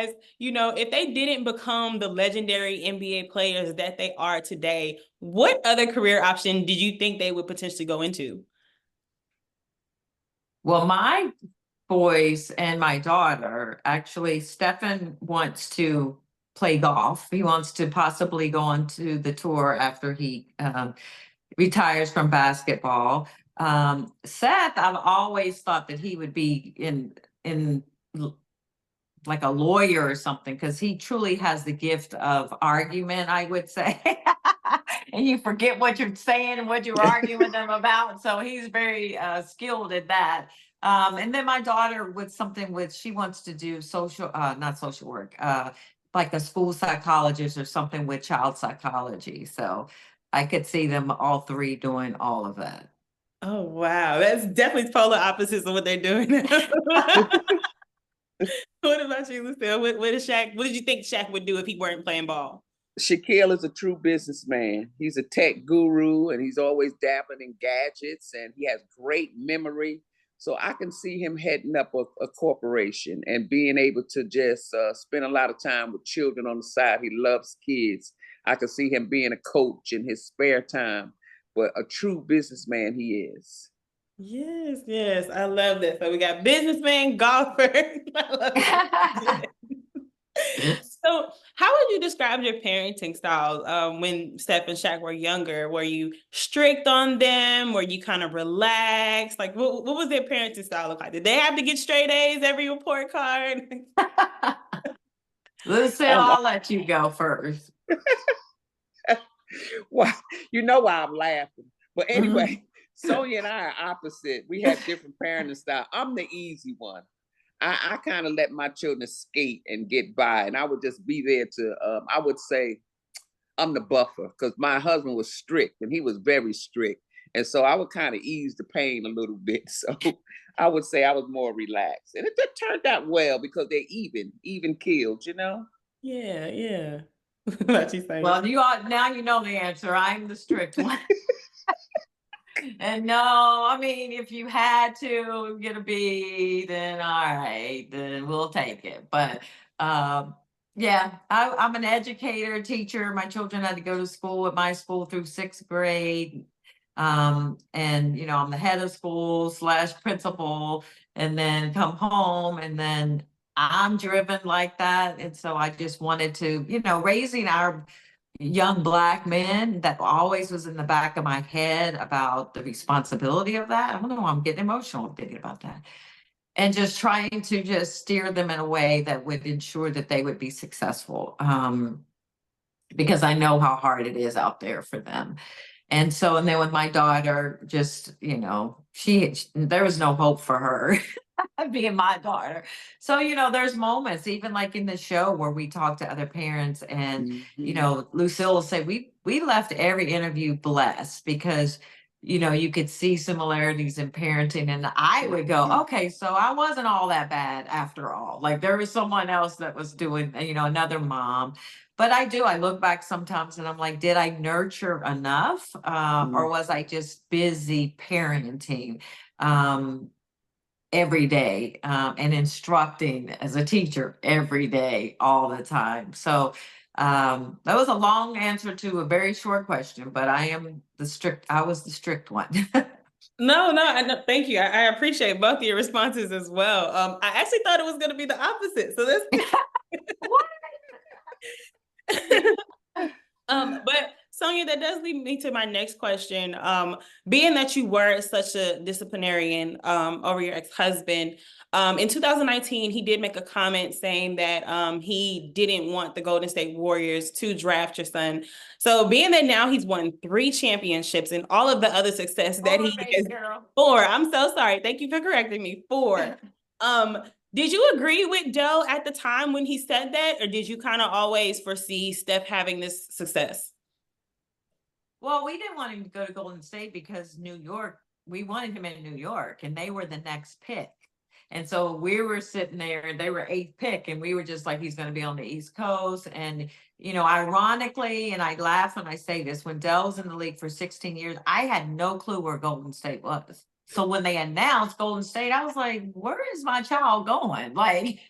guys, if they didn't become the legendary NBA players that they are today, what other career option did you think they would potentially go into? Well, my boys and my daughter, actually, Stefan wants to play golf. He wants to possibly go on to the tour after he retires from basketball. Seth, I've always thought that he would be in like a lawyer or something, because he truly has the gift of argument, I would say. And you forget what you're saying and what you're arguing with them about. So he's very skilled at that. And then my daughter with something with, she wants to do social, not social work, like a school psychologist or something with child psychology. So I could see them all three doing all of that. Oh, wow. That's definitely polar opposites of what they're doing now. What about you, Lucille? What did you think Shaq would do if he weren't playing ball? Shaquille is a true businessman. He's a tech guru and he's always dabbling in gadgets and he has great memory. So I can see him heading up a corporation and being able to just spend a lot of time with children on the side. He loves kids. I can see him being a coach in his spare time, but a true businessman he is. Yes, yes. I love that. So we got businessman, golfer. I love it. So, how would you describe your parenting style when Steph and Shaq were younger? Were you strict on them? Were you kind of relaxed? Like, what was their parenting style look like? Did they have to get straight A's every report card? Lucille, I'll let you go first. Well, you know why I'm laughing. But anyway, Sonya and I are opposite. We have different parenting style. I'm the easy one. I kind of let my children skate and get by, and I would just be there to, I would say I'm the buffer because my husband was strict and he was very strict. And so I would kind of ease the pain a little bit. So I would say I was more relaxed. And it turned out well because they're even killed, you know? Yeah, yeah. What you saying? Well, now you know the answer. I'm the strict one. And no, I mean, if you had to get a B, then all right, then we'll take it. But yeah, I'm an educator, teacher. My children had to go to school at my school through sixth grade. And I'm the head of school / principal, and then come home, and then I'm driven like that. And so I just wanted to, raising our young Black men, that always was in the back of my head about the responsibility of that. I don't know, I'm getting emotional thinking about that. And just trying to just steer them in a way that would ensure that they would be successful. Because I know how hard it is out there for them. And then with my daughter, just, there was no hope for her. Being my daughter. So, there's moments, even like in the show, where we talk to other parents and, Lucille will say, we left every interview blessed because, you could see similarities in parenting. And I would go, okay, so I wasn't all that bad after all. Like there was someone else that was doing, another mom. But I look back sometimes and I'm like, did I nurture enough? Or was I just busy parenting? Every day and instructing as a teacher every day, all the time. So that was a long answer to a very short question, but I was the strict one. No, thank you. I appreciate both of your responses as well. I actually thought it was going to be the opposite. So that's but Sonya, that does lead me to my next question. Being that you were such a disciplinarian over your ex-husband, in 2019, he did make a comment saying that he didn't want the Golden State Warriors to draft your son. So being that now he's won 3 championships and all of the other success that he has, 4, I'm so sorry. Thank you for correcting me. 4. Did you agree with Dell at the time when he said that, or did you kind of always foresee Steph having this success? Well, we didn't want him to go to Golden State because we wanted him in New York, and they were the next pick. And so we were sitting there, they were 8th pick, and we were just like, he's going to be on the East Coast. And, ironically, and I laugh when I say this, when Dell was in the league for 16 years, I had no clue where Golden State was. So when they announced Golden State, I was like, where is my child going? Like,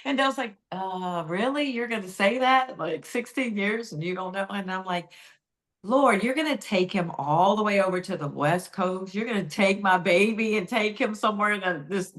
And I was like, really? You're going to say that? Like 16 years and you don't know? And I'm like, Lord, you're going to take him all the way over to the West Coast. You're going to take my baby and take him somewhere to this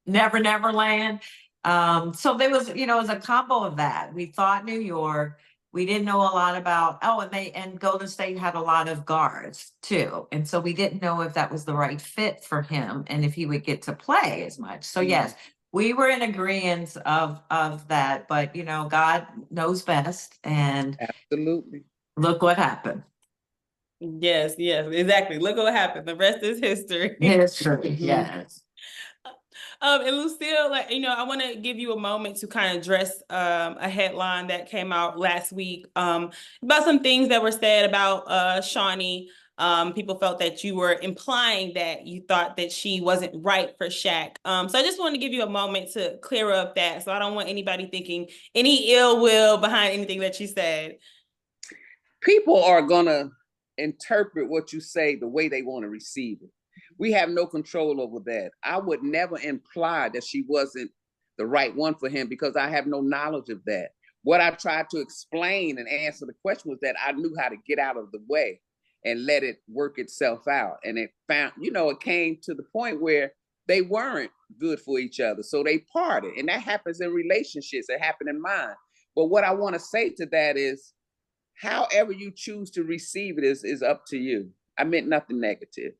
never land. So there was, it was a combo of that. We thought New York. We didn't know a lot about, and Golden State had a lot of guards too. And so we didn't know if that was the right fit for him and if he would get to play as much. So yes, we were in agreement of that, but God knows best. And Absolutely. look what happened. Yes, exactly. Look what happened. The rest is history. History, yes. And Lucille, I want to give you a moment to kind of address a headline that came out last week about some things that were said about Shawnee. People felt that you were implying that you thought that she wasn't right for Shaq. So I just want to give you a moment to clear up that. So I don't want anybody thinking any ill will behind anything that you said. People are going to interpret what you say the way they want to receive it. We have no control over that. I would never imply that she wasn't the right one for him because I have no knowledge of that. What I tried to explain and answer the question was that I knew how to get out of the way and let it work itself out. And it it came to the point where they weren't good for each other. So they parted. And that happens in relationships. It happened in mine. But what I want to say to that is, however you choose to receive it is up to you. I meant nothing negative.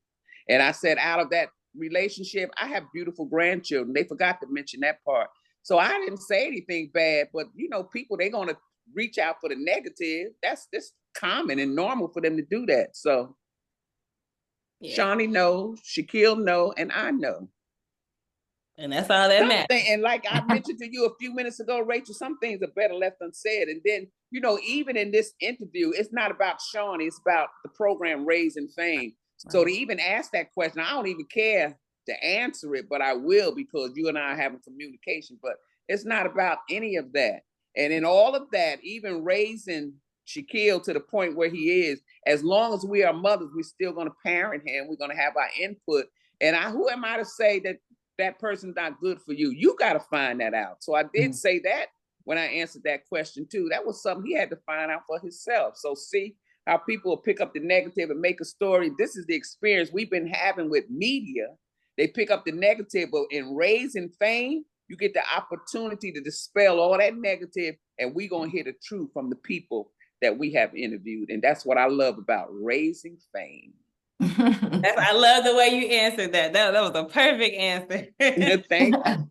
And I said, out of that relationship, I have beautiful grandchildren. They forgot to mention that part. So I didn't say anything bad, but people, they're going to reach out for the negative. That's common and normal for them to do that. So Shawnee knows, Shaquille knows, and I know. And that's all that matters. And like I mentioned to you a few minutes ago, Rachel, some things are better left unsaid. And then, even in this interview, it's not about Shawnee, it's about the program Raising Fame. So to even ask that question, I don't even care to answer it, but I will because you and I are having communication. But it's not about any of that. And in all of that, even raising Shaquille to the point where he is, as long as we are mothers, we're still going to parent him. We're going to have our input. And who am I to say that person's not good for you? You got to find that out. So I did say that when I answered that question too. That was something he had to find out for himself. So see how people will pick up the negative and make a story. This is the experience we've been having with media. They pick up the negative, but in Raising Fame, you get the opportunity to dispel all that negative, and we're going to hear the truth from the people that we have interviewed. And that's what I love about Raising Fame. I love the way you answered that. That was a perfect answer. Thank you.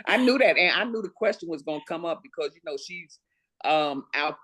I knew that, and I knew the question was going to come up because she's out there.